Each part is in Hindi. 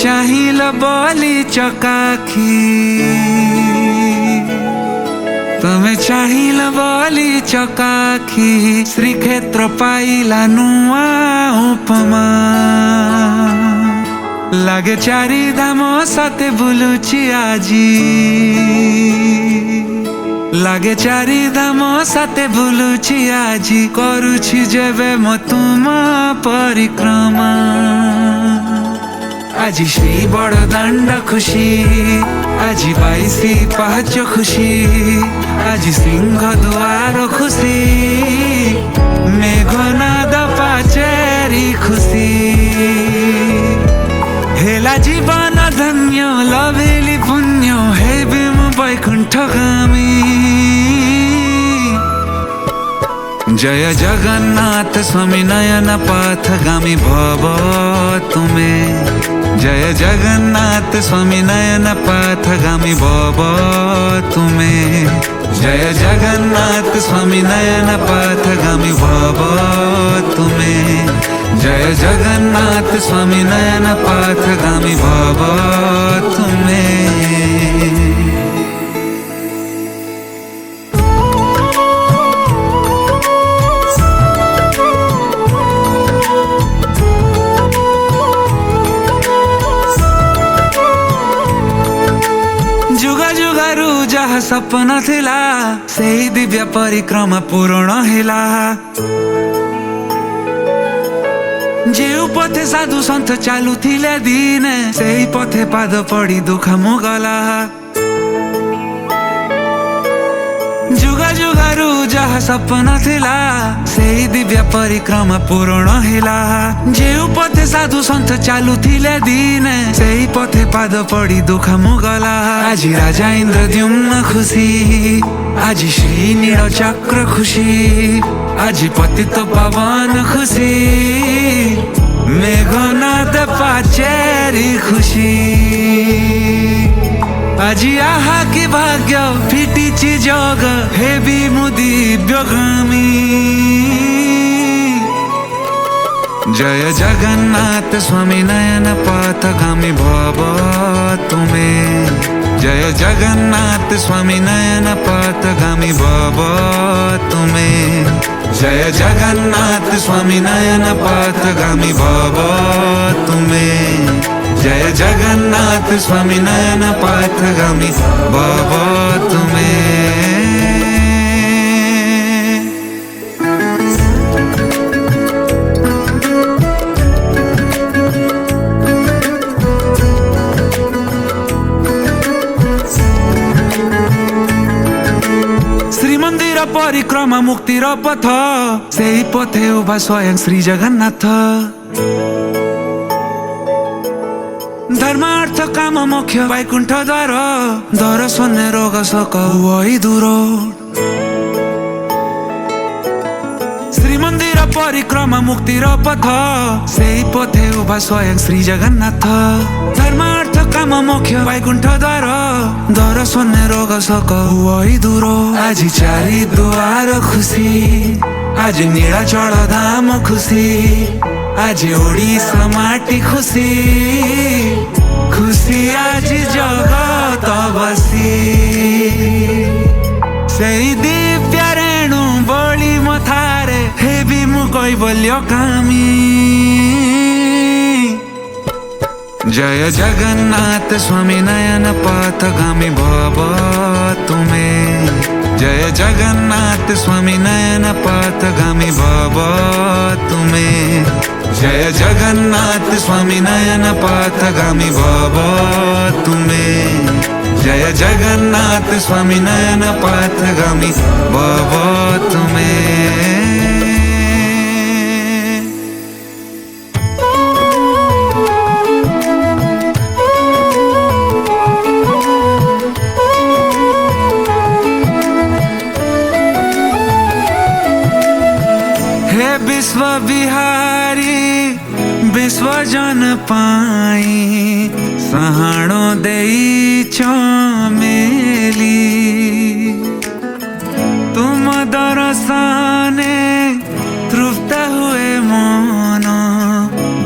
चाहिल बोली चकाखी, तमे चाहिल बोली चकाखी, श्रीक्षेत्र पाइला नुआ उपमा। लागे चारि धाम साथे बुलुची आजी, लागे चारि धाम साथे बुलुची आजी, करुछि जेबे म तुम परिक्रमा। आजी श्री बड़दाण्ड खुशी, आजी 22 पाहाच खुशी, आजी सिंह दुआर खुशी, मेघनाद पाचेरी खुशी। हेला जीवन धन्य लभेली पुण्य, हेबे म वैकुण्ठगामी। जय जगन्नाथ स्वामी नयन पथगामी भव तुमे। जय जगन्नाथ स्वामी नयन पथगामी भव तुमे। जय जगन्नाथ स्वामी नयन पथगामी भव तुमे। जय जगन्नाथ स्वामी नयन पथगामी भव तुमे। जहाँ सपना थिला सेही दिव्य परिक्रमा पूर्ण हेला। जेउ पथे साधु सन्थ चालू थिले दिने, सेही पथे पाद पड़ी दुख मुगला। जुगा जुगारू जहाँ सपना थिला सेही दिव्य परिक्रमा पूर्ण हेला। जेउ पथे साधु सन्थ चालू थिले दिने, सेही पथे पाद पड़ी दुख मुगला। आजी राजा इन्द्रद्युम्न खुशी, आजी श्री नील चक्र खुशी, आजी पतित पावन खुशी, मेघनाद पाचेरी खुशी। आजी आहा की भाग्य फिटिची जग, हेबी मुदी दिव्यगामी। जय जगन्नाथ स्वामी नयन पथगामी भव तुमे। जय जगन्नाथ स्वामी नयन पथगामी भव तुमे। जय जगन्नाथ स्वामी नयन पथगामी भव तुमे। जय जगन्नाथ स्वामी नयन पथगामी भव तुमे। श्रीमंदिर परिक्रमा मुक्तिर पथ, सेही पथे उभा स्वयं श्री जगन्नाथ। धर्म अर्थ काम मोक्ष वैकुण्ठ द्वार, दर्शन रोग शोक वही दूर। श्रीमंदिर परिक्रमा मुक्तिर पथ, सेही पथे उभा स्वयं श्री जगन्नाथ। धर्म अर्थ काम मोक्ष वैकुण्ठ द्वार, दर्शन रोग शोक वही दूर। आजी चारि दुआर खुशी, आजी नीलाचल धाम खुशी, आजी ओडिसा माटी खुशी, खुशी आजी जगत बसी। सेही दिव्य रेणु बोली मथारे, हेबी मु कैवल्य कामी। जय जगन्नाथ स्वामी नयन पथगामी भव तुमे। जय जगन्नाथ स्वामी नयन पथगामी भव तुमे। जय जगन्नाथ स्वामी नयन पथगामी भव तुमे। जय जगन्नाथ स्वामी नयन पथगामी भव तुमे। विश्व बिहारी विश्व जन पाई, सहाणो देई चमेली। तुम दर्शने तृप्त हुए मन,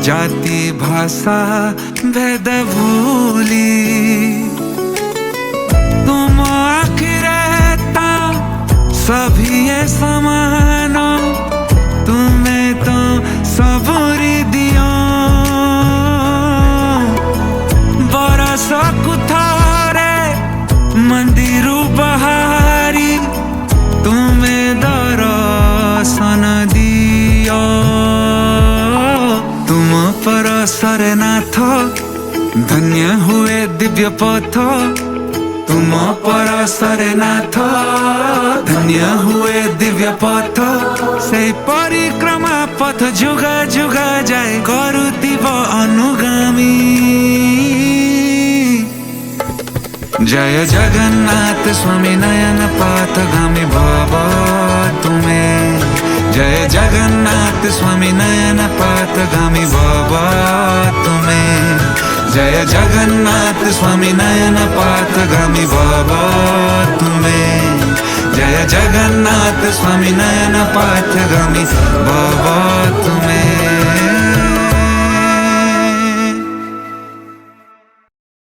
जाति भाषा भेद पद भूली तुम आखिरता सभी ये समान तुम्हें तो सबरी दियो बरस कुथारे मंदिर बहारी तुम्हें दर्शन दियो तुम परसर नाथ धन्य हुए दिव्य पथ तुम परसर नाथ धन्य हुए दिव्य पथ से परिक्रमा पथ जुगा जुगा जाए करुतिब अनुगामी जय जगन्नाथ स्वामी नयन पथगामी भव तुम्हें जय जगन्नाथ स्वामी नयन पथगामी भव तुम्हें जय जगन्नाथ स्वामी नयन पथगामी भव तुम्हें जय जगन्नाथ स्वामी नयन पथगामी भव तुम्हें।